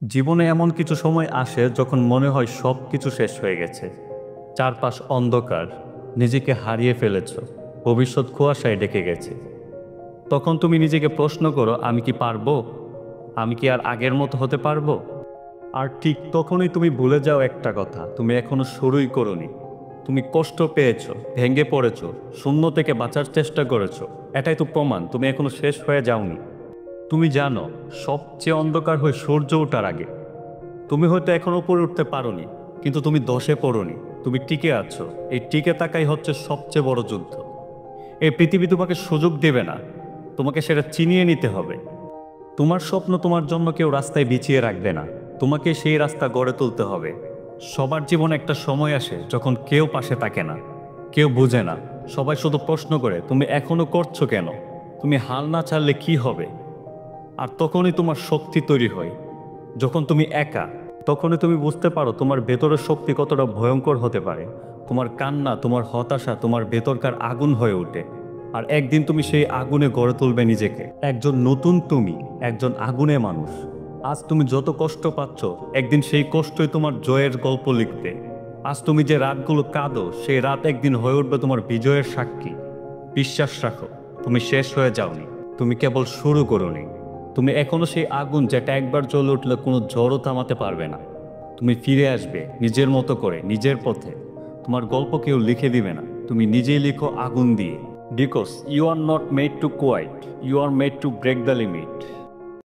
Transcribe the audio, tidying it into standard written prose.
জীবনে এমন কিছু সময় আসে যখন মনে হয় সব কিছু শেষ হয়ে গেছে। চারপাশ অন্ধকার, নিজেকে হারিয়ে ফেলেছ, ভবিষ্যৎ কুয়াশায় ডেকে গেছে। তখন তুমি নিজেকে প্রশ্ন করো, আমি কি পারবো? আমি কি আর আগের মতো হতে পারবো? আর ঠিক তখনই তুমি ভুলে যাও একটা কথা, তুমি এখনো শুরুই করোনি। তুমি কষ্ট পেয়েছো, ভেঙে পড়েছো, শূন্য থেকে বাঁচার চেষ্টা করেছো। এটাই তো প্রমাণ তুমি এখনো শেষ হয়ে যাওনি। তুমি জানো, সবচেয়ে অন্ধকার হয় সূর্য ওঠার আগে। তুমি হয়তো এখনো উপরে উঠতে পারোনি, কিন্তু তুমি দশে পড়োনি। তুমি টিকে আছো। এই টিকে থাকাই হচ্ছে সবচেয়ে বড় যুদ্ধ। এই পৃথিবী তোমাকে সুযোগ দেবে না, তোমাকে সেটা চিনিয়ে নিতে হবে। তোমার স্বপ্ন তোমার জন্য কেউ রাস্তায় বিছিয়ে রাখবে না, তোমাকে সেই রাস্তা গড়ে তুলতে হবে। সবার জীবনে একটা সময় আসে যখন কেউ পাশে থাকে না, কেউ বুঝে না। সবাই শুধু প্রশ্ন করে, তুমি এখনো করছো কেন? তুমি হাল না ছাড়লে কি হবে? আর তখনই তোমার শক্তি তৈরি হয়। যখন তুমি একা, তখনই তুমি বুঝতে পারো তোমার ভেতরের শক্তি কতটা ভয়ঙ্কর হতে পারে। তোমার কান্না, তোমার হতাশা, তোমার ভেতরকার আগুন হয়ে ওঠে। আর একদিন তুমি সেই আগুনে গড়ে তুলবে নিজেকে, একজন নতুন তুমি, একজন আগুনে মানুষ। আজ তুমি যত কষ্ট পাচ্ছ, একদিন সেই কষ্টই তোমার জয়ের গল্প লিখবে। আজ তুমি যে রাতগুলো কাঁদো, সেই রাত একদিন হয়ে উঠবে তোমার বিজয়ের সাক্ষী। বিশ্বাস রাখো, তুমি শেষ হয়ে যাওনি, তুমি কেবল শুরু করোনি। তুমি এখনো সেই আগুন যেটা একবার জ্বলে উঠলে কোনো ঝড়ও থামাতে পারবে না। তুমি ফিরে আসবে নিজের মতো করে, নিজের পথে। তোমার গল্প কেউ লিখে দিবে না, তুমি নিজেই লিখো আগুন দিয়ে। Because you are not made to quite, you are made to break the limit.